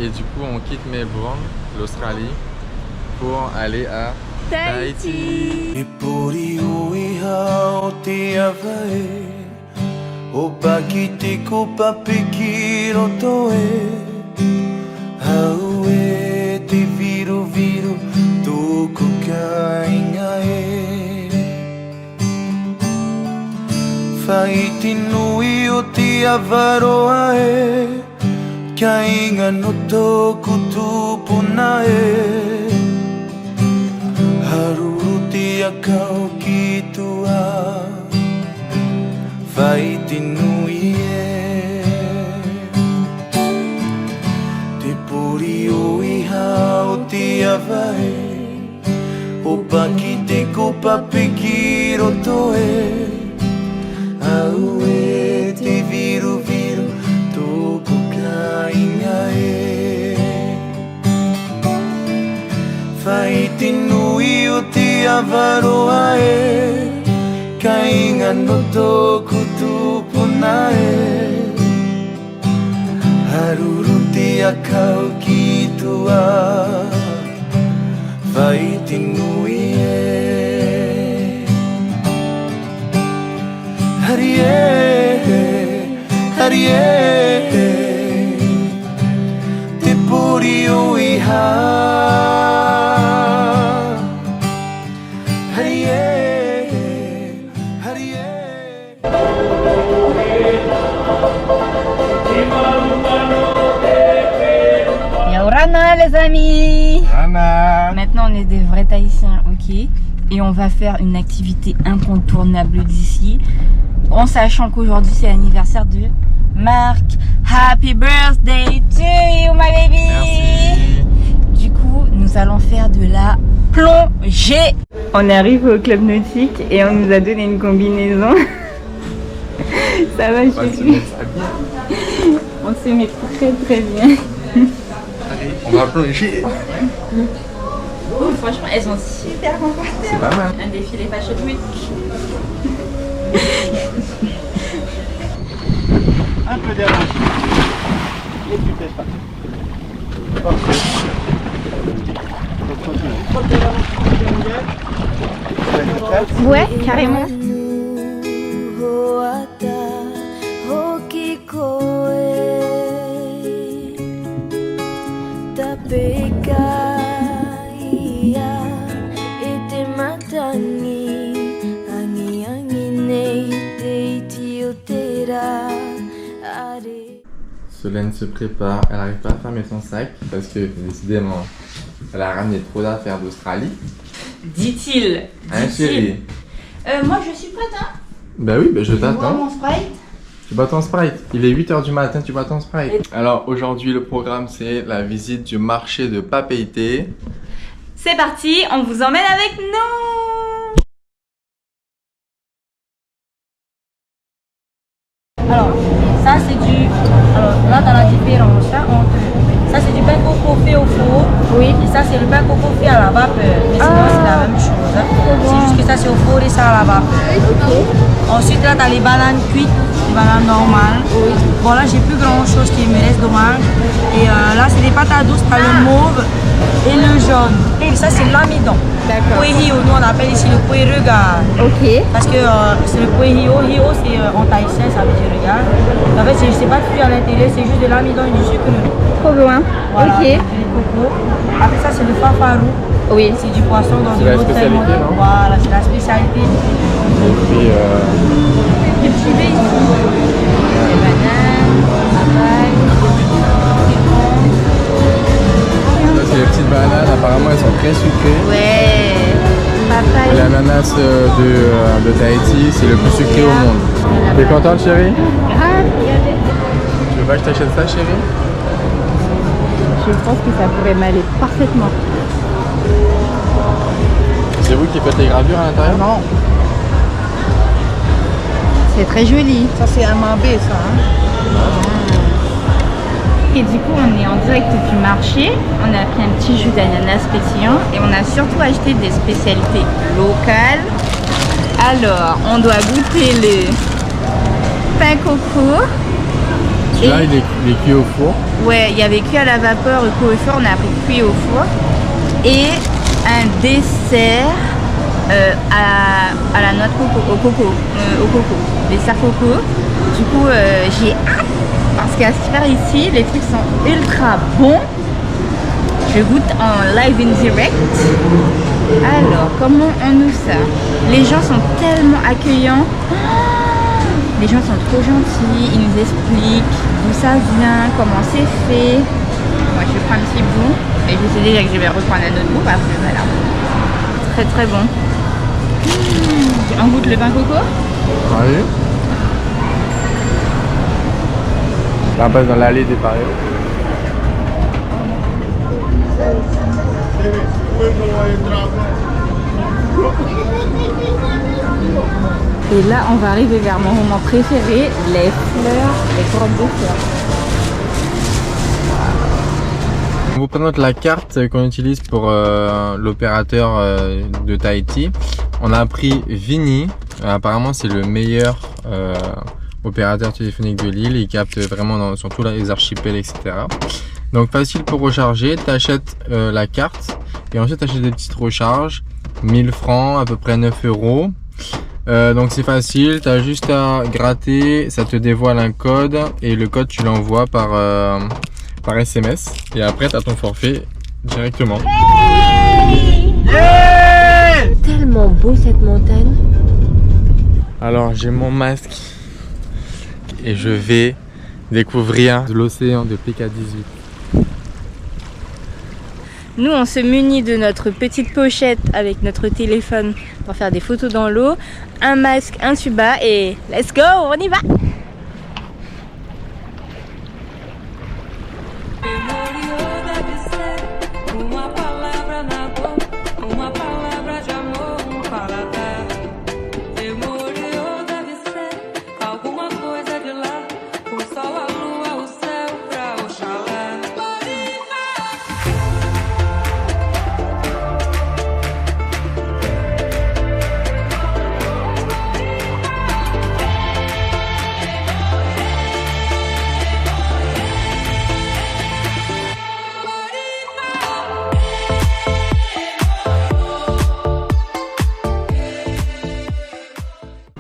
Et du coup, on quitte Melbourne, l'Australie, pour aller à Tahiti. Whaiti nui o te avaroa e Kia inga no tōku tūpuna e Haruru te akau ki tua Whaiti nui e Te pori o iha o te awai O paki te kopape ki roto e Aue te viru viru tōku ka inga e Whaiti nui o te avaroa e Ka inga no tōku tūpuna e Haruru te akau ki tua Whaiti nui e Harie, harie, te pori o iha Harie, harie Yaurana les amis. Rana. Maintenant on est des vrais Tahitiens, ok. Et on va faire une activité incontournable d'ici. En sachant qu'aujourd'hui c'est l'anniversaire de Marc. Happy birthday to you my baby. Merci. Du coup nous allons faire de la plongée. On arrive au club nautique et on nous a donné une combinaison. Ça va, je suis. On se met très très bien. Allez, on va plonger. Oh, franchement elles sont super confortables. C'est pas mal. Un défilé Fashion Week. Un peu d'air et tu pèses pas. Parfait. Ouais, carrément. Solène se prépare, elle n'arrive pas à fermer son sac parce que décidément elle a ramené trop d'affaires d'Australie. Dit-il. Hein chérie? Moi je suis prête hein. Bah oui, bah je Bois t'attends. mon Sprite. Tu bois ton Sprite. Il est 8 h du matin, tu bois ton Sprite. Alors aujourd'hui le programme c'est la visite du marché de Papeete. C'est parti, on vous emmène avec nous. Alors, ça c'est du... Alors là t'as la différence hein, entre... Ça c'est du pain coco fait au four. Oui. Et ça c'est le pain coco fait à la vapeur. Mais sinon c'est la même chose. Hein. C'est juste que ça c'est au four et ça à la vapeur. Okay. Ensuite là t'as les bananes cuites, les bananes normales. Oui. Bon là j'ai plus grand chose qui me reste, dommage. Et là c'est des pâtes à douce, t'as le mauve et le jaune. Et ça c'est l'amidon. D'accord. Puehio, nous on appelle ici le puerega. Ok. Parce que c'est le puehio, hio c'est en tahitien ça veut dire regard. En fait c'est pas cuit à l'intérieur, c'est juste de l'amidon et du sucre. Trop loin. Voilà, Ok. du coco. Après ça c'est le fafarou. Oui. C'est du poisson dans C'est de la l'eau très spécialité, non? Voilà, c'est la spécialité. Et puis Des petits baies ici. Des bananes, papaye, ça c'est les petites bananes, apparemment elles sont très sucrées. ouais, Et papaye. l'ananas de Tahiti c'est le plus sucré au monde. T'es contente chérie? Tu veux pas que je t'achète ça chérie? Je pense que ça pourrait m'aller parfaitement. C'est vous qui faites les gravures à l'intérieur? Non. C'est très joli. Ça c'est un mambé ça. Hein. Et du coup on est en direct du marché. On a pris un petit jus d'ananas pétillant et on a surtout acheté des spécialités locales. Alors on doit goûter le pain coco. Celui-là, il est cuit au four. Ouais, il y avait cuit à la vapeur, cuit au four, on a appris cuit au four. Et un dessert à la noix de coco, au coco, dessert coco. Du coup, j'ai hâte parce qu'à ce faire ici, les trucs sont ultra bons. Je goûte en live in direct. Alors, comment on nous ça? Les gens sont tellement accueillants. Les gens sont trop gentils. Ils nous expliquent d'où ça vient, comment c'est fait. Moi, je prends un petit bout. Et je sais déjà que je vais reprendre un autre bout parce que voilà. Très très bon. On goûte le pain coco? Oui. Là, on passe dans l'allée des Paris. Et là, on va arriver vers mon moment préféré, les fleurs, les cordes de fleurs. On vous présente la carte qu'on utilise pour l'opérateur de Tahiti. On a pris Vini. Apparemment, c'est le meilleur opérateur téléphonique de l'île. Il capte vraiment sur tous les archipels, etc. Donc facile pour recharger. Tu achètes la carte et ensuite tu achètes des petites recharges. 1000 francs, à peu près 9 euros. Donc c'est facile, tu as juste à gratter, ça te dévoile un code et le code tu l'envoies par SMS et après tu as ton forfait directement. Hey yeah. Tellement beau cette montagne. Alors j'ai mon masque et je vais découvrir l'océan de PK18. Nous, on se munit de notre petite pochette avec notre téléphone pour faire des photos dans l'eau, un masque, un tuba et let's go, on y va!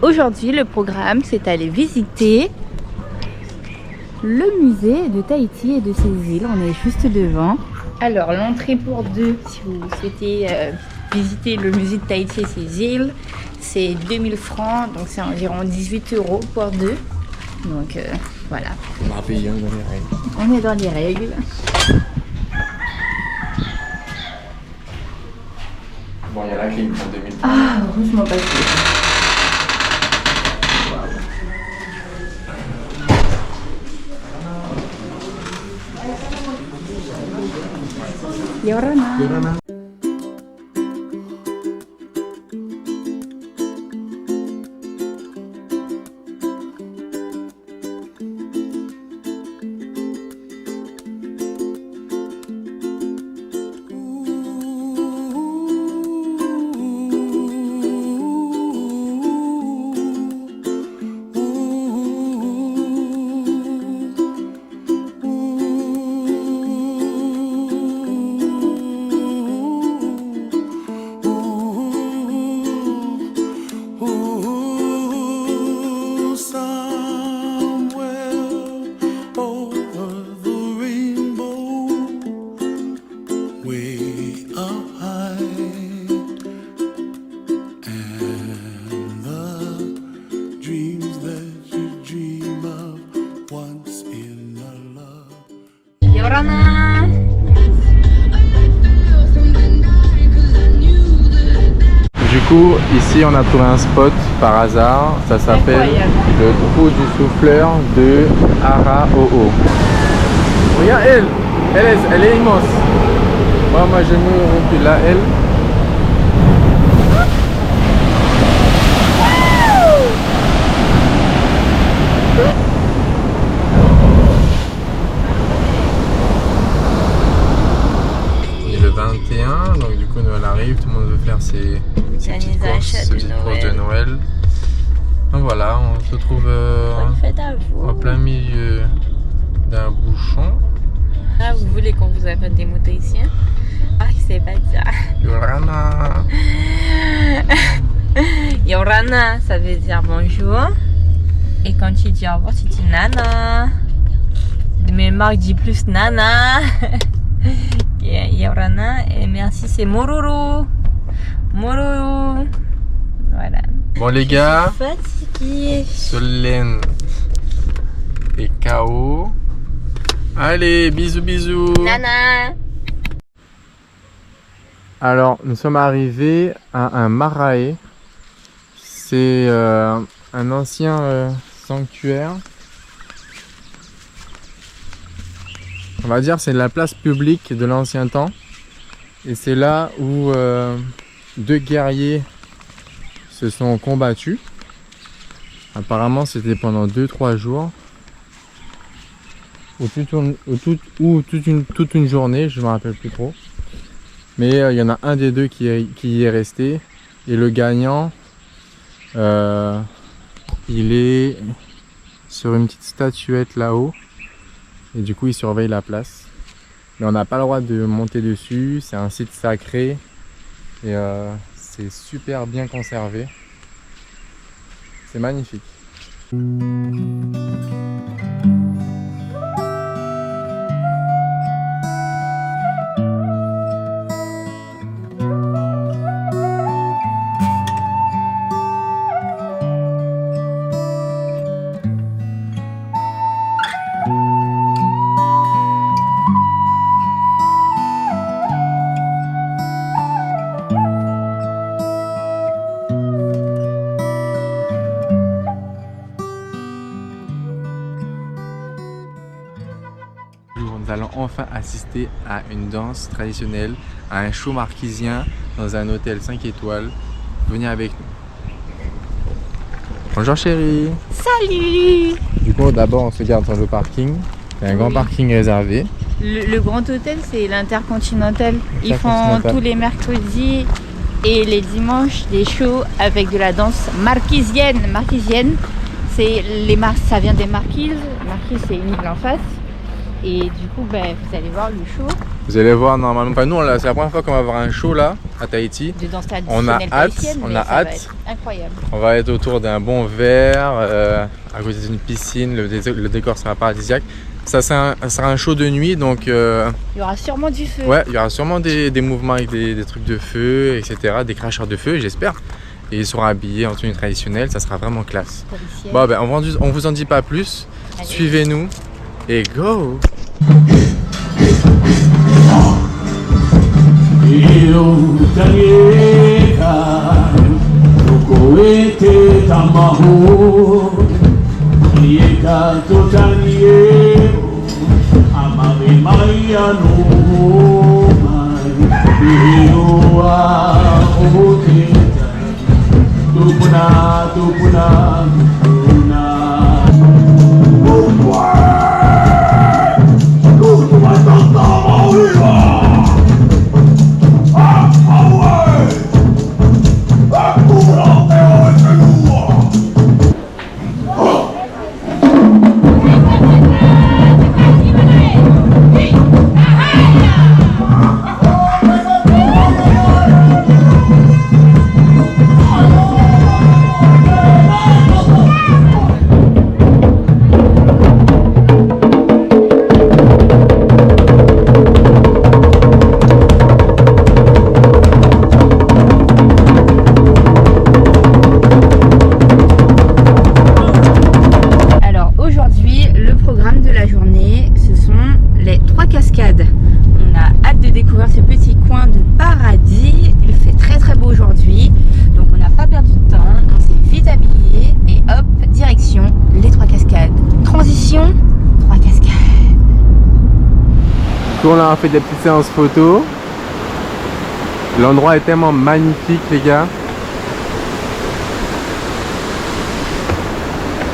Aujourd'hui, le programme, c'est aller visiter le musée de Tahiti et de ses îles. On est juste devant. Alors, l'entrée pour deux, si vous souhaitez visiter le musée de Tahiti et ses îles, c'est 2000 francs, donc c'est environ 18 euros pour deux. Donc, voilà. On a payé, on est dans les règles. On est dans les règles. Bon, il y a la clim pour 2000 francs. Ah, heureusement pas que. Yorana. Du coup, ici on a trouvé un spot par hasard, ça s'appelle le trou du souffleur de Arao'o. Regarde elle est immense. Moi je me recule là, elle. Il est le 21, donc du coup Noël arrive, tout le monde veut faire ses petites courses de Noël. Donc voilà, on se trouve en plein milieu d'un bouchon. Ah, vous voulez qu'on vous apprenne des mots tahitiens? Ah, c'est pas ça. Yorana. Yorana, ça veut dire bonjour. Et quand tu dis au revoir, tu dis nana. Mais Marc dit plus nana. Yorana. Et merci, c'est mororo. Mororo. Voilà. Bon les gars, Fatiguée. Solène et KO. Allez, bisous bisous. Nana. Alors, nous sommes arrivés à un marae. C'est un ancien sanctuaire. On va dire c'est la place publique de l'ancien temps. Et c'est là où deux guerriers se sont combattus. Apparemment, c'était pendant 2-3 jours. Ou toute une journée, je ne me rappelle plus trop. Mais il y en a un des deux qui est resté. Et le gagnant, il est sur une petite statuette là-haut. Et du coup, il surveille la place. Mais on n'a pas le droit de monter dessus. C'est un site sacré. Et c'est super bien conservé. C'est magnifique. Nous allons enfin assister à une danse traditionnelle, à un show marquisien dans un hôtel 5 étoiles. Venez avec nous. Bonjour chérie. Salut. Du coup d'abord on se garde dans le parking. Il y a un grand parking réservé. Le grand hôtel, c'est l'Intercontinental. Ils font Intercontinental. tous les mercredis et les dimanches des shows avec de la danse marquisienne. Marquisienne, c'est ça vient des marquises. Marquise, c'est une île en face. Et du coup, vous allez voir le show Vous allez voir normalement. Enfin, nous, c'est la première fois qu'on va voir un show là à Tahiti. de danse On a traditionnelle hâte, tahitienne, on mais a ça va hâte. être incroyable. On va être autour d'un bon verre, à côté d'une piscine. Le décor sera paradisiaque. Ça sera un show de nuit, donc Il y aura sûrement du feu. ouais, il y aura sûrement des mouvements avec des trucs de feu, etc. Des cracheurs de feu, j'espère. Et ils seront habillés en tenue traditionnelle, ça sera vraiment classe. Tahitienne. Bon, on vous en dit pas plus. Allez. Suivez-nous et go! On a fait des petites séances photos. L'endroit est tellement magnifique les gars.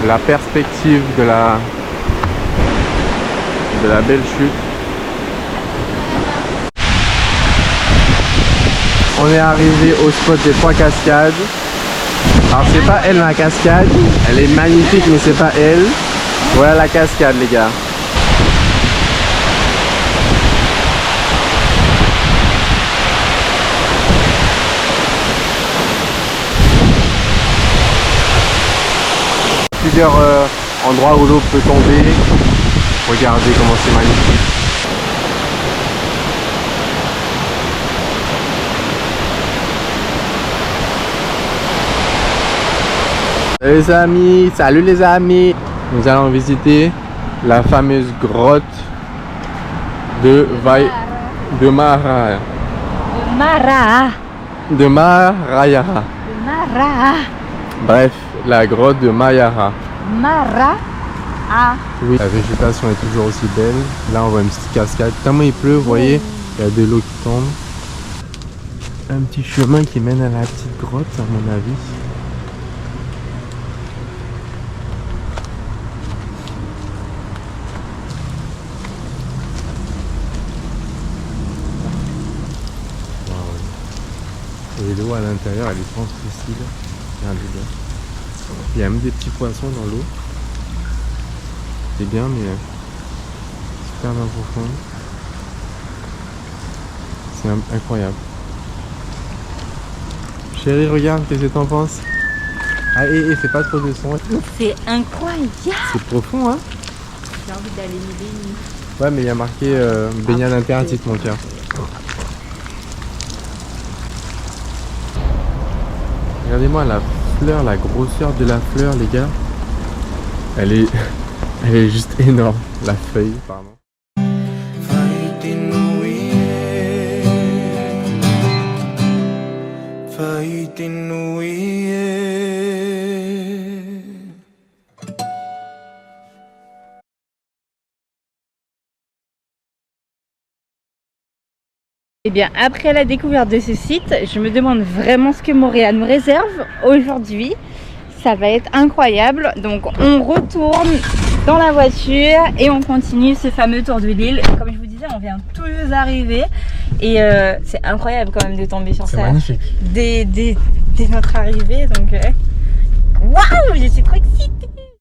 La perspective de la belle chute. On est arrivé au spot des 3 cascades. Alors c'est pas elle la cascade, elle est magnifique mais c'est pas elle. Voilà la cascade les gars. plusieurs endroits où l'eau peut tomber. Regardez comment c'est magnifique. Salut les amis. Nous allons visiter la fameuse grotte de Marayara. Bref, la grotte de Mayara. Oui, la végétation est toujours aussi belle. Là, on voit une petite cascade. Tellement il pleut, vous voyez, il y a de l'eau qui tombe. Un petit chemin qui mène à la petite grotte, à mon avis. Et l'eau à l'intérieur, elle est translucide. Regardez bien. Il y a même des petits poissons dans l'eau. C'est bien, mais super bien profond. C'est incroyable. Chérie, regarde, qu'est-ce que t'en penses? Ah, et fais pas trop de son. C'est incroyable. C'est profond, hein? J'ai envie d'aller me baigner. Ouais, mais il y a marqué baignade interdite, mon cœur. Regardez-moi la fleur, la grosseur de la fleur, les gars. Elle est juste énorme, la feuille, pardon. Eh bien, après la découverte de ce site, je me demande vraiment ce que Montréal nous réserve aujourd'hui. Ça va être incroyable. Donc, on retourne dans la voiture et on continue ce fameux tour de l'île. Comme je vous disais, on vient tous d'arriver et c'est incroyable quand même de tomber sur ça. C'est magnifique. Dès notre arrivée. Donc, waouh, je suis trop excitée.